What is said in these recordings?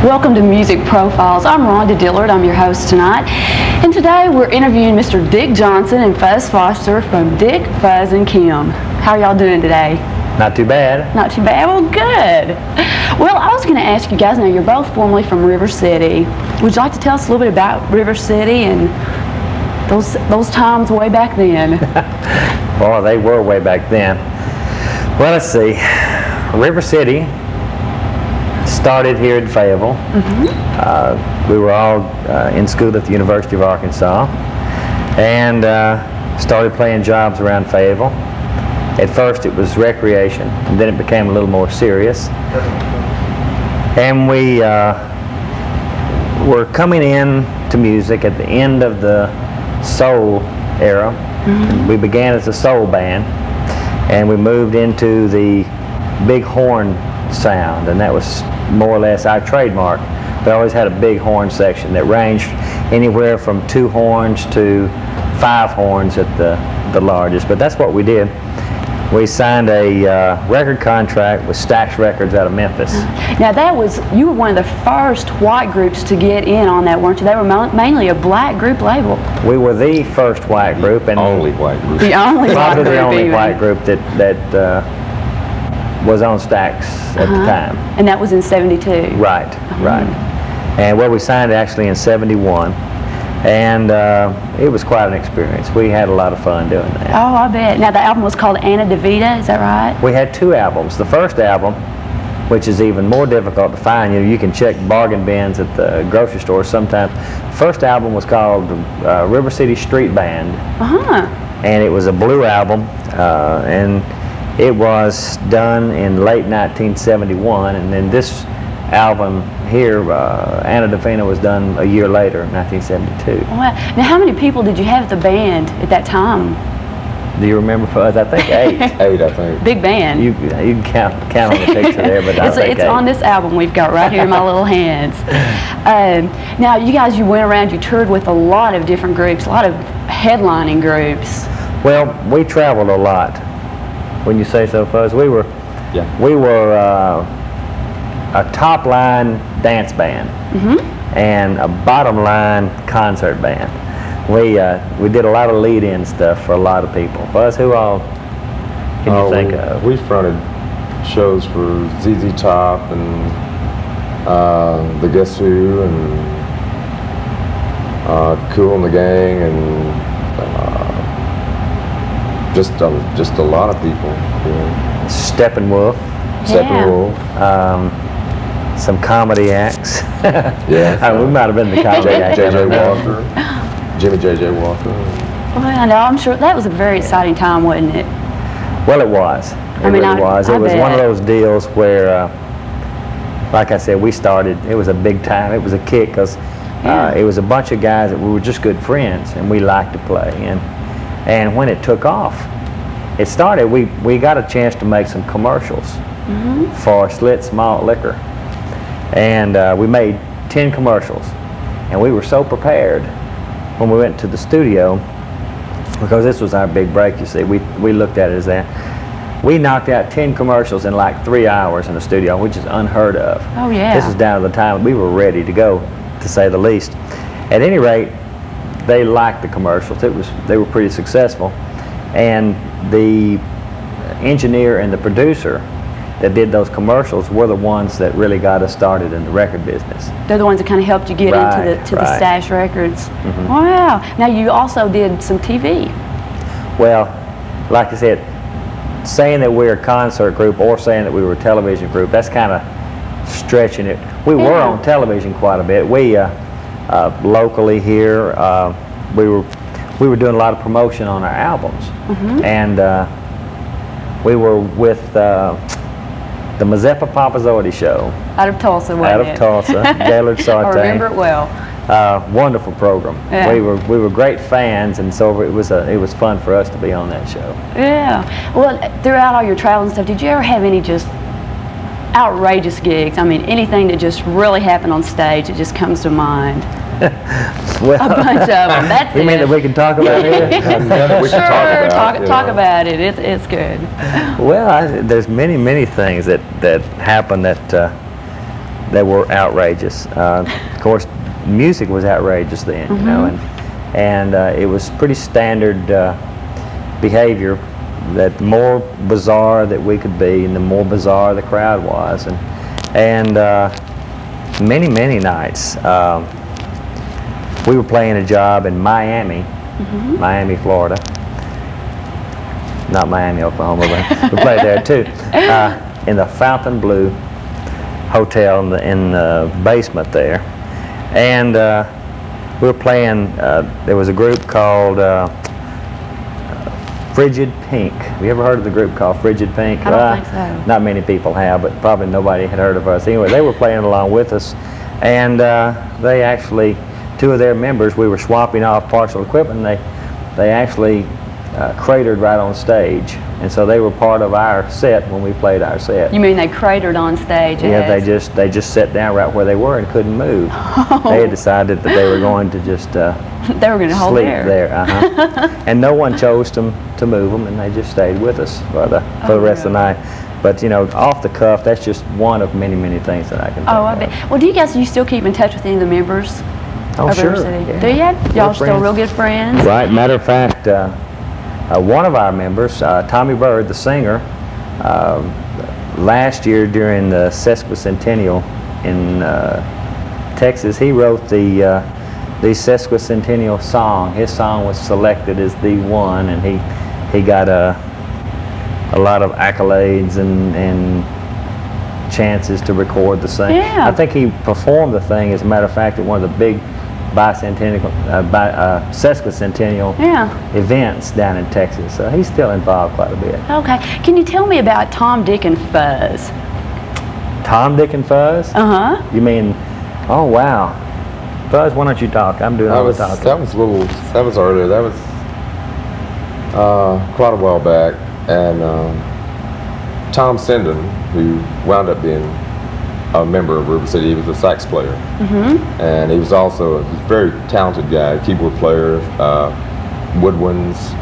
Welcome to Music Profiles. I'm Rhonda Dillard. I'm your host tonight. And today we're interviewing Mr. Dick Johnson and Fuzz Foster from Dick, Fuzz, and Kim. How are y'all doing today? Not too bad. Not too bad? Well, good. Well, I was going to ask you guys, now you're both formerly from River City. Would you like to tell us a little bit about River City and those times way back then? Well, they were way back then. Well, let's see. River City started here in Fayetteville. We were all in school at the University of Arkansas and started playing jobs around Fayetteville. At first it was recreation, and then it became a little more serious. And we were coming in to music at the end of the soul era. We began as a soul band, and we moved into the big horn sound, and that was more or less our trademark. We always had a big horn section that ranged anywhere from 2 horns to 5 horns at the largest, but that's what we did. We signed a record contract with Stax Records out of Memphis. Now you were one of the first white groups to get in on that, weren't you? They were mainly a black group label. We were the first white group, and only white group. The only white group. The only white group that was on Stax at the time. And that was in '72. Right, right. And well, we signed actually in '71, and it was quite an experience. We had a lot of fun doing that. Oh, I bet. Now the album was called Anna DeVita, is that right? We had 2 albums. The first album, which is even more difficult to find, you can check bargain bins at the grocery store sometimes. The first album was called River City Street Band, and it was a blue album, and it was done in late 1971, and then this album here, Anna DeVita, was done a year later, in 1972. Wow. Now, how many people did you have at the band at that time? Do you remember Fuzz? I think 8. 8, I think. Big band. You can count on the picture there, but I think it's 8. on this album we've got right here in my little hands. Now, you guys, you went around, you toured with a lot of different groups, a lot of headlining groups. Well, we traveled a lot. When you say so, Fuzz, we were a top line dance band and a bottom line concert band. We did a lot of lead-in stuff for a lot of people. Fuzz, who all can you think of? We fronted shows for ZZ Top and the Guess Who and Kool and the Gang and just a lot of people. Yeah. Steppenwolf. Some comedy acts. Yeah. We might have been the comedy acts. J.J. Walker. Jimmy J.J. Walker. Well, I know, I'm sure that was a very exciting time, wasn't it? Well, it was. It really was. It was one of those deals where, like I said, we started, it was a big time. It was a kick because it was a bunch of guys that we were just good friends, and we liked to play. And when it took off, it started, we got a chance to make some commercials for Schlitz Malt Liquor. And we made 10 commercials. And we were so prepared when we went to the studio, because this was our big break, you see. We looked at it as that. We knocked out 10 commercials in like 3 hours in the studio, which is unheard of. Oh, yeah. This is down to the time we were ready to go, to say the least. At any rate, they liked the commercials. They were pretty successful. And the engineer and the producer that did those commercials were the ones that really got us started in the record business. They're the ones that kind of helped you get into the Stax Records. Wow. Now, you also did some TV. Well, like I said, saying that we're a concert group or saying that we were a television group, that's kind of stretching it. We were on television quite a bit. We locally here, we were doing a lot of promotion on our albums, and we were with the Mazeppa Papazotti show. Out of Tulsa, wasn't it? Out of Tulsa, Gaylord Sartain. I remember it well. Wonderful program. Yeah. We were great fans, and so it was fun for us to be on that show. Yeah. Well, throughout all your travel and stuff, did you ever have any just outrageous gigs? I mean, anything that just really happened on stage that just comes to mind? Well, a bunch of them. That's you it. mean that we can talk about it? We can talk about it. It's good. Well, there's many things that happen that that were outrageous. Of course, music was outrageous then, you know, and it was pretty standard behavior. That the more bizarre that we could be, and the more bizarre the crowd was, and many nights we were playing a job in Miami, Miami, Florida. Not Miami, Oklahoma, but we played there too. In the Fontainebleau Hotel in the basement there, and we were playing. There was a group called Frigid Pink. Have you ever heard of the group called Frigid Pink? I don't think so. Not many people have, but probably nobody had heard of us. Anyway, they were playing along with us, and they actually, two of their members, we were swapping off partial equipment, and they actually cratered right on stage, and so they were part of our set when we played our set. You mean they cratered on stage? Yeah, they just sat down right where they were and couldn't move. They had decided that they were going to just they were going to hold sleep there. And no one chose to move them, and they just stayed with us for the rest of the night. But you know, off the cuff, that's just one of many things that I can think I of. bet. Well, do you still keep in touch with any of the members Oh, of sure. River City? Yeah. Do you? Y'all still friends. real good friends? Right. Matter of fact, one of our members, Tommy Bird, the singer, last year during the sesquicentennial in Texas, he wrote the sesquicentennial song. His song was selected as the one, and he got a lot of accolades and chances to record the thing. Yeah. I think he performed the thing, as a matter of fact, at one of the big sesquicentennial events down in Texas. So he's still involved quite a bit. Okay. Can you tell me about Tom, Dick, and Fuzz? Tom, Dick, and Fuzz? Uh-huh. You mean, oh wow. Fuzz, why don't you talk? I'm doing all the talking. That was earlier. That was quite a while back. And Tom Sinden, who wound up being a member of River City, he was a sax player. And he was also a very talented guy, keyboard player, woodwinds,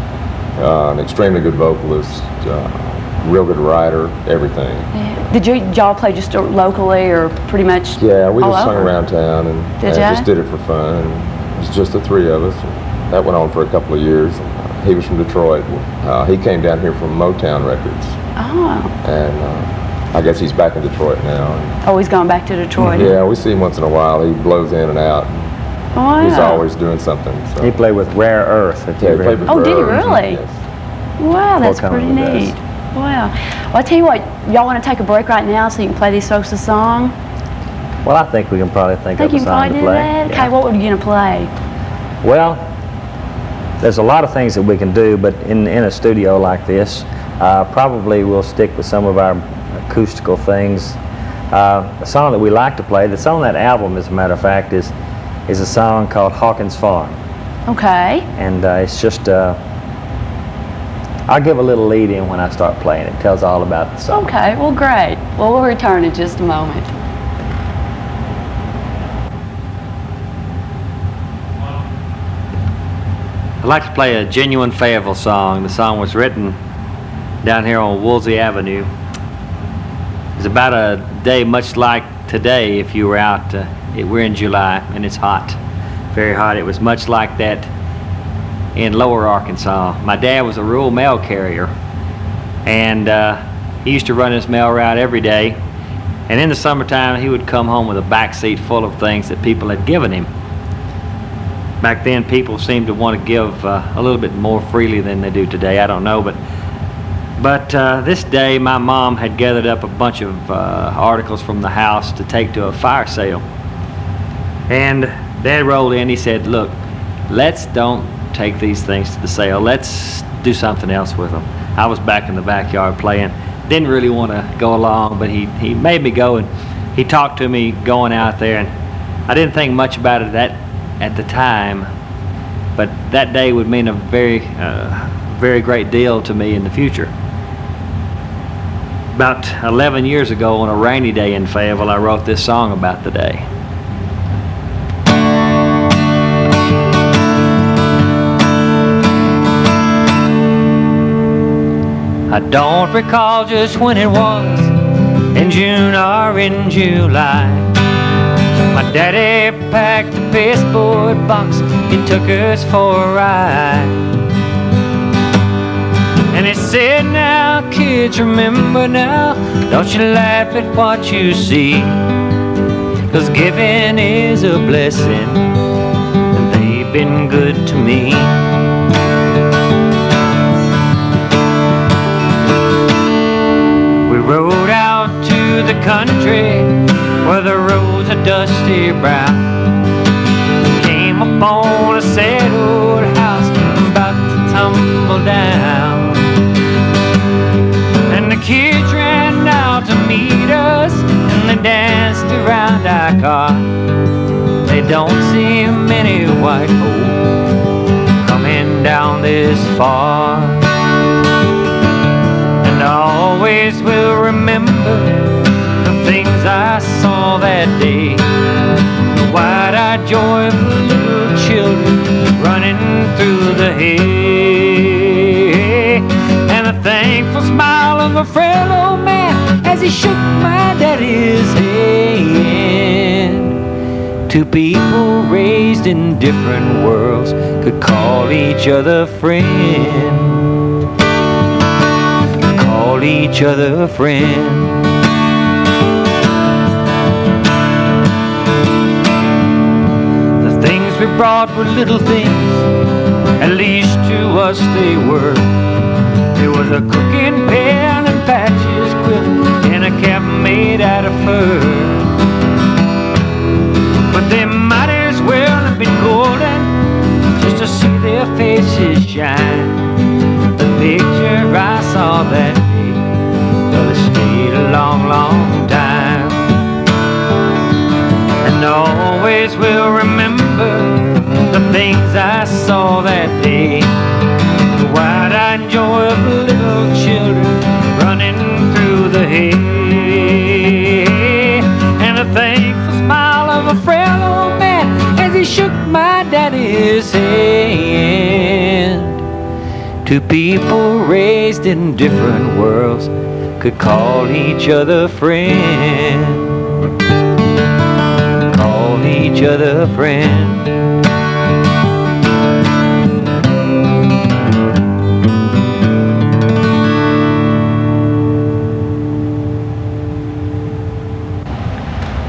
an extremely good vocalist, real good writer, everything. Yeah. Did y'all play just locally or pretty much? Yeah, we all just hung over? around town and just did it for fun. And it was just the three of us. And that went on for a couple of years. He was from Detroit. He came down here from Motown Records. Oh. And I guess he's back in Detroit now. And Oh, he's gone back to Detroit. yeah, we see him once in a while. He blows in and out. Wow. He's always doing something. So. He played with Rare Earth. If you Yeah, he ever- played with Oh, did he Rose, really? Yes. Wow, that's All pretty kinds of neat. guys. Wow. Well, I tell you what, y'all want to take a break right now so you can play these folks a song? Well, I think we can probably think Think of you a can song probably to do play. that? Yeah. Okay, what were you going to play? Well, there's a lot of things that we can do, but in a studio like this, probably we'll stick with some of our acoustical things. A song that we like to play, that's on that album, as a matter of fact, is a song called Hawkins Farm. Okay. And it's just, I'll give a little lead in when I start playing. It tells all about the song. Okay, well, great. Well, we'll return in just a moment. I'd like to play a genuine Fayetteville song. The song was written down here on Woolsey Avenue. It's about a day much like today if you were out. We're in July and it's hot, very hot. It was much like that in Lower Arkansas. My dad was a rural mail carrier, and he used to run his mail route every day. And in the summertime, he would come home with a back seat full of things that people had given him. Back then, people seemed to want to give a little bit more freely than they do today. I don't know, but this day, my mom had gathered up a bunch of articles from the house to take to a fire sale. And Dad rolled in. He said, "Look, let's don't take these things to the sale. Let's do something else with them." I was back in the backyard playing. Didn't really want to go along, but he made me go, and he talked to me going out there. And I didn't think much about it at the time, but that day would mean a very great deal to me in the future. About 11 years ago, on a rainy day in Fayetteville, I wrote this song about the day. I don't recall just when it was, in June or in July. My daddy packed a pasteboard box, he took us for a ride. And he said, now kids, remember now, don't you laugh at what you see, 'cause giving is a blessing, and they've been good to me. We rode out to the country where the roads are dusty brown. Came upon a sad old house about to tumble down. And the kids ran out to meet us, and they danced around our car. They don't see many white folks coming down this far. And I always will remember the things I saw that day. The wide-eyed joy of little children running through the hay, and the thankful smile of a frail old man as he shook my daddy's hand. Two people raised in different worlds could call each other friend. Call each other a friend. The things we brought were little things, at least to us they were. There was a cooking pan and patches quilt and a cap made out of fur. But they might as well have been golden just to see their faces shine. The picture I saw that day, well, it stayed a long, long time. And I always will remember the things I saw that day. The wide-eyed joy of little children running through the hay, and the thankful smile of a frail old man as he shook my daddy's hand. Two people raised in different worlds could call each other friend. Call each other friend.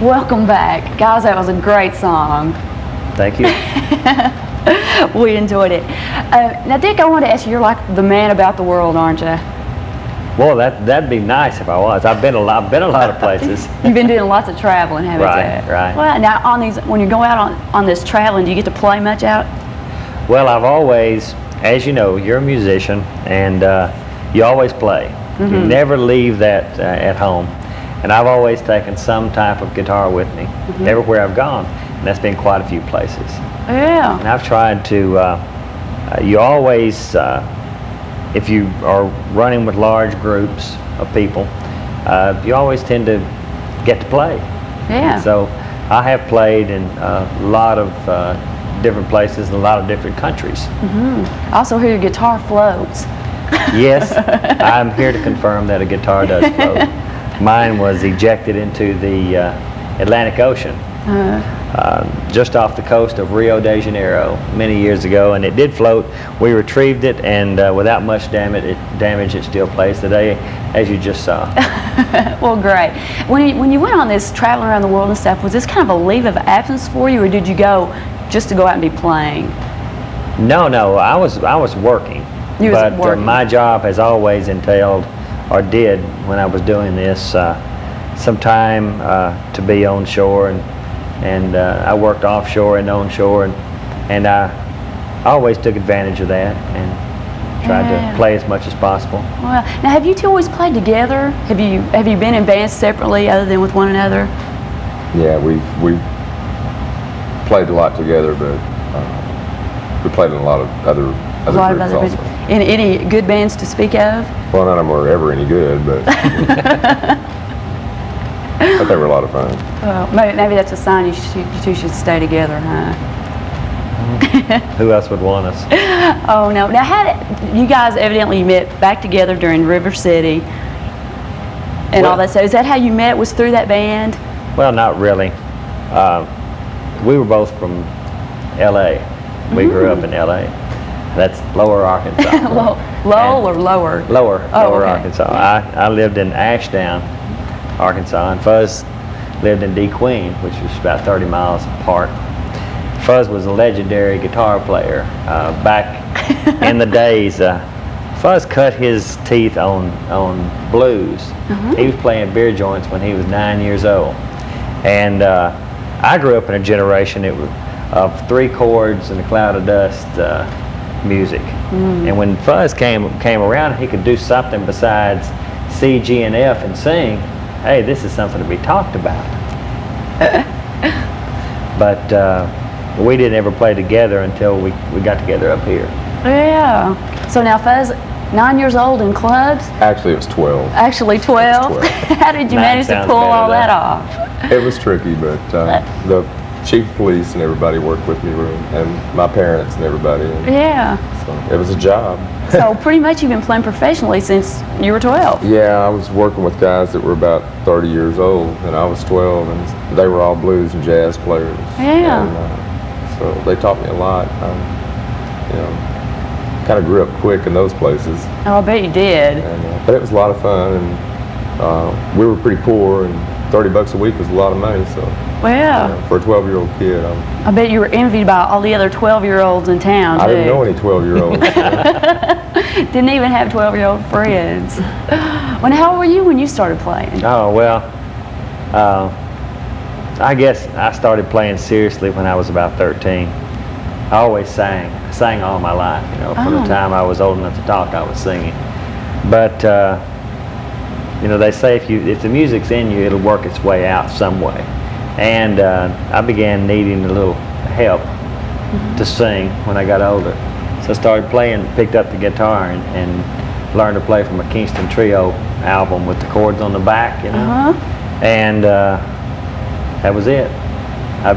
Welcome back. Guys, that was a great song. Thank you. We enjoyed it. Now, Dick, I want to ask you, you're like the man about the world, aren't you? Well, that'd be nice if I was. I've been a lot of places. You've been doing lots of traveling, haven't Right, you? right. Well, now, when you go out on this traveling, do you get to play much out? Well, I've always, as you know, you're a musician, and you always play. You never leave that at home. And I've always taken some type of guitar with me everywhere I've gone, and that's been quite a few places. Yeah. And I've tried to, you always, if you are running with large groups of people, you always tend to get to play. Yeah. So I have played in a lot of different places in a lot of different countries. I also hear your guitar floats. Yes, I'm here to confirm that a guitar does float. Mine was ejected into the Atlantic Ocean, just off the coast of Rio de Janeiro many years ago, and it did float. We retrieved it, and without much damage, it still plays today, as you just saw. Well, great. When you went on this traveling around the world and stuff, was this kind of a leave of absence for you, or did you go just to go out and be playing? No, I was working. You was but working. My job has always entailed, or did when I was doing this, some time to be on shore, and I worked offshore and onshore, and I always took advantage of that and tried to play as much as possible. Well, now have you two always played together? Have you been in bands separately other than with one another? Yeah, we played a lot together, but we played in a lot of other groups also. In any good bands to speak of? Well, none of them were ever any good, but but they were a lot of fun. Well, maybe that's a sign you two should stay together, huh? Who else would want us? Oh no! Now, you guys evidently met back together during River City and all that stuff. Is that how you met? Was through that band? Well, not really. we were both from L.A. We grew up in L.A. That's Lower Arkansas. Lowell or lower? Lower Okay. Arkansas. I lived in Ashdown, Arkansas, and Fuzz lived in DeQueen, which was about 30 miles apart. Fuzz was a legendary guitar player. Back in the days, Fuzz cut his teeth on blues. He was playing beer joints when he was 9 years old. And I grew up in a generation of 3 chords and a cloud of dust music. And when Fuzz came around, he could do something besides C, G, and F and sing. Hey, this is something to be talked about. But we didn't ever play together until we got together up here. Yeah. So now Fuzz, 9 years old in clubs? Actually, it was 12. Actually 12? 12. How did you manage to sounds pull better all than that off? It was tricky, but the chief of police and everybody worked with me, and my parents and everybody. And Yeah. so it was a job. So pretty much you've been playing professionally since you were 12. Yeah, I was working with guys that were about 30 years old, and I was 12, and they were all blues and jazz players. Yeah. And, so they taught me a lot. Kind of grew up quick in those places. Oh, I bet you did. And, but it was a lot of fun, and we were pretty poor, and $30 a week was a lot of money. So Well, for a 12-year-old kid, I bet you were envied by all the other 12-year-olds in town, I too. didn't know any 12-year-olds. Didn't even have 12-year-old friends. Well, now, how old were you when you started playing? Oh, well, I guess I started playing seriously when I was about 13. I always sang. I sang all my life, from the time I was old enough to talk, I was singing. But, they say if the music's in you, it'll work its way out some way. And I began needing a little help to sing when I got older. So I started picked up the guitar and learned to play from a Kingston Trio album with the chords on the back, And that was it. I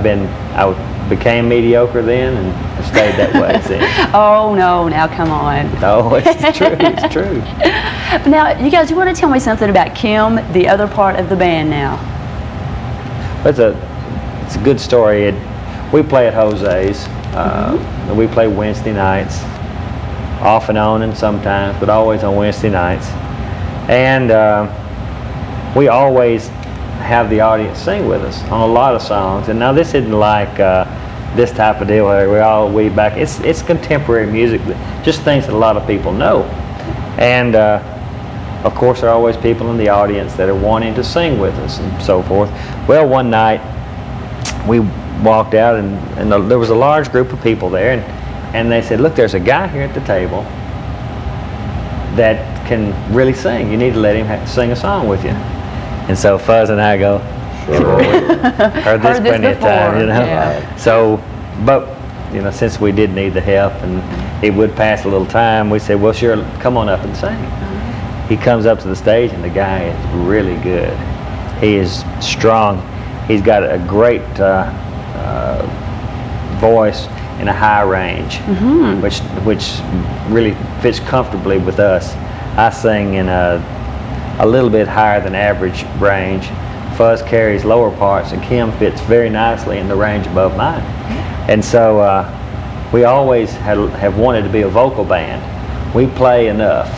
became mediocre then and stayed that way since. Oh, no, now come on. Oh, it's true, it's true. Now, you guys, you want to tell me something about Kim, the other part of the band now? It's a good story. We play at Jose's. And we play Wednesday nights, off and on and sometimes, but always on Wednesday nights. And we always have the audience sing with us on a lot of songs. And now this isn't like this type of deal where we're all way back. It's contemporary music, just things that a lot of people know. And of course, there are always people in the audience that are wanting to sing with us and so forth. Well, one night we walked out and there was a large group of people there, and they said, look, there's a guy here at the table that can really sing. You need to let him sing a song with you. And so Fuzz and I go, Sure. heard this plenty of time, Yeah. So, but, since we did need the help and it would pass a little time, we said, well, sure, come on up and sing. He comes up to the stage and the guy is really good. He is strong. He's got a great voice in a high range, which really fits comfortably with us. I sing in a little bit higher than average range. Fuzz carries lower parts, and Kim fits very nicely in the range above mine. And so we always have wanted to be a vocal band. We play enough,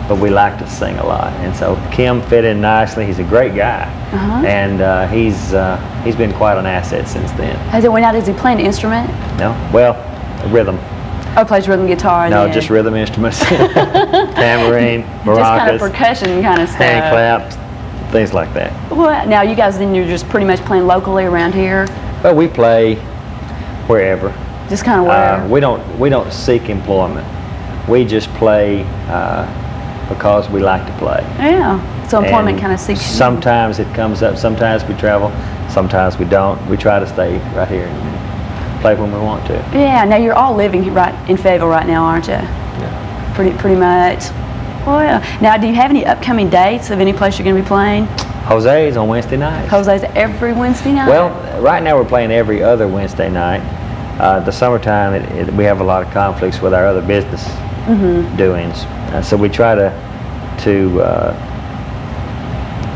but we like to sing a lot. And so Kim fit in nicely. He's a great guy, and he's been quite an asset since then. Does he play an instrument? No, well, rhythm. Oh, plays rhythm guitar. No, then. just rhythm instruments. Tambourine, maracas, Just kind of percussion kind of stuff. hand claps, things like that. Well, now you guys, then you're just pretty much playing locally around here? Well, we play wherever. Just kind of where? We don't seek employment. We just play because we like to play. Yeah. So employment And kind of seeks you. sometimes it comes up. Sometimes we travel. Sometimes we don't. We try to stay right here and play when we want to. Yeah. Now you're all living right in Fayetteville right now, aren't you? Yeah. Pretty much. Well, yeah. Now, do you have any upcoming dates of any place you're going to be playing? Jose's on Wednesday night. Jose's every Wednesday night? Well, right now we're playing every other Wednesday night. The summertime, we have a lot of conflicts with our other business doings. So we try to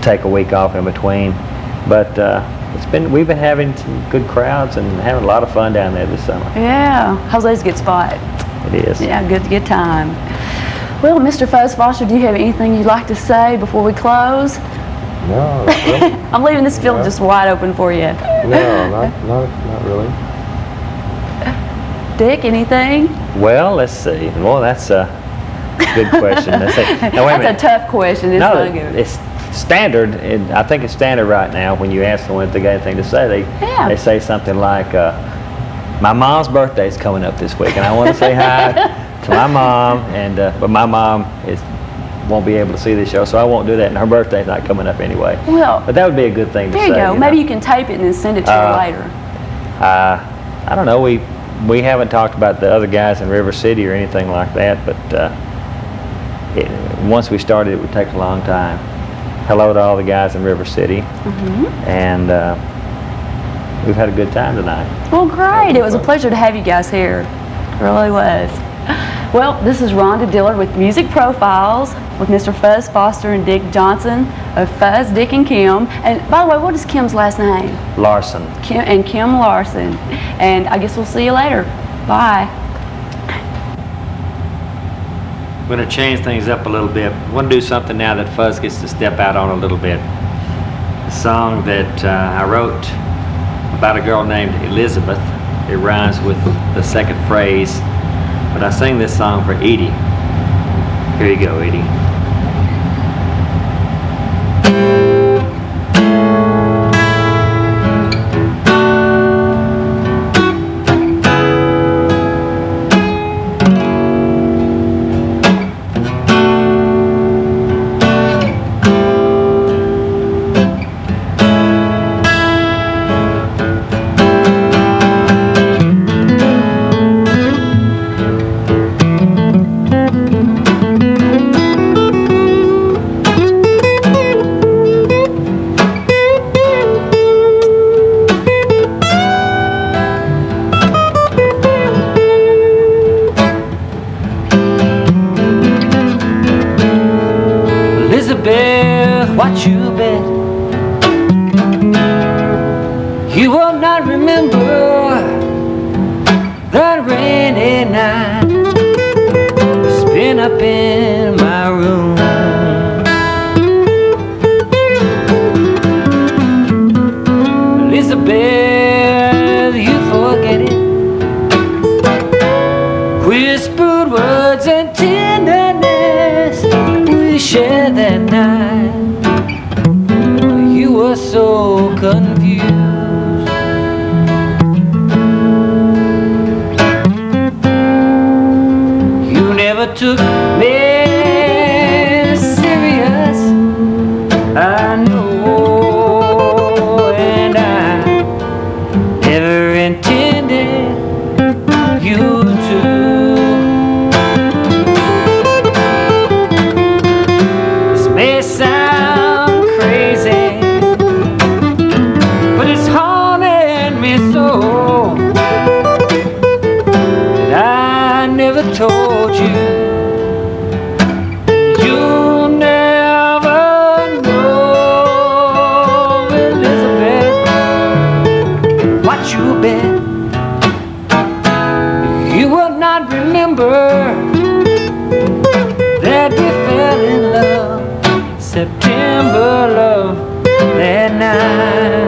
take a week off in between. But we've been having some good crowds and having a lot of fun down there this summer. Yeah, Jose's a good spot. It is. Yeah, good time. Well, Mr. Fuzz Foster, do you have anything you'd like to say before we close? No, not really. I'm leaving this field just wide open for you. No, not really. Dick, anything? Well, let's see. Well, that's a good question. Let's see. Now, wait a That's minute. a tough question. It's No, not good. it's standard, and I think it's standard right now when you ask someone if they got anything to say, Yeah. they say something like, my mom's birthday's coming up this week, and I want to say hi to my mom, and but my mom won't be able to see this show, so I won't do that, and her birthday's not coming up anyway. Well, But that would be a good thing to there say. you go. know. Maybe you can tape it and then send it to her later. I don't know. We haven't talked about the other guys in River City or anything like that, but once we started, it would take a long time. Hello to all the guys in River City, and we've had a good time tonight. Well, great. It was a pleasure to have you guys here. It really was. Well, this is Rhonda Dillard with Music Profiles with Mr. Fuzz Foster and Dick Johnson of Fuzz, Dick, and Kim. And by the way, what is Kim's last name? Larson. Kim Larson. And I guess we'll see you later. Bye. We're going to change things up a little bit. I want to do something now that Fuzz gets to step out on a little bit. A song that I wrote about a girl named Elizabeth. It rhymes with the second phrase, but I sang this song for Edie. Here you go, Edie. What you bet you will not remember that rainy night spent up in my room. Elizabeth, you forget it. Whispered words and tenderness we shared that night. You were so confused. You never took me serious, I know, and I never intended you to. This may sound crazy, told you. You'll never know, Elizabeth, what you bet. You will not remember that we fell in love, September love that night.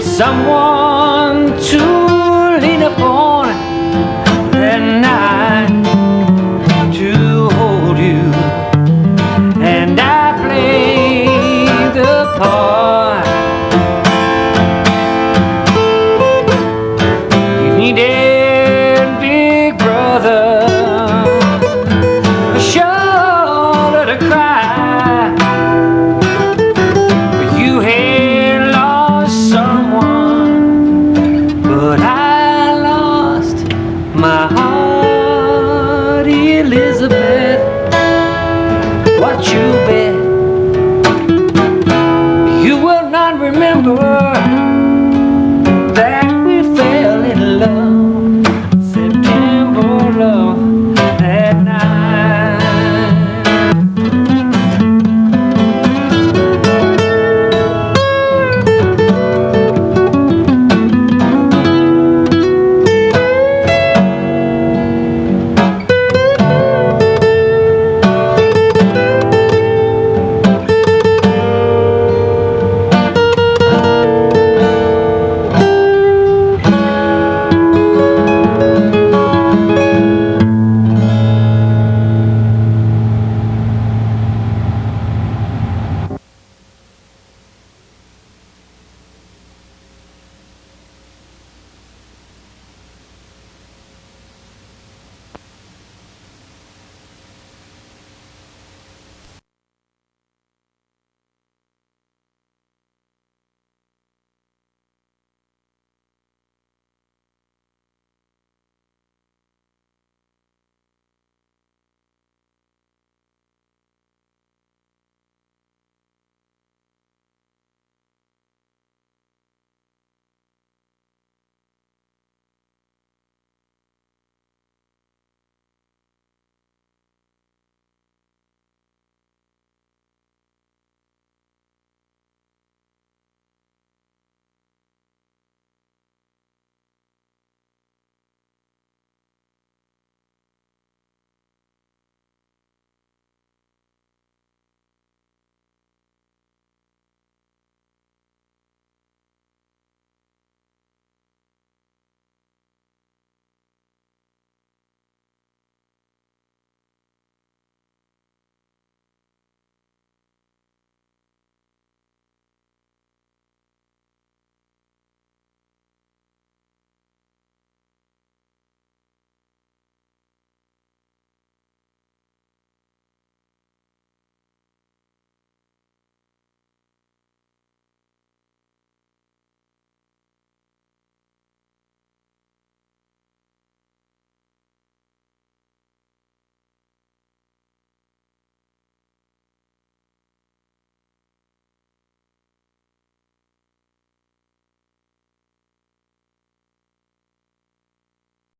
Someone to lean upon that night, to hold you, and I played the part.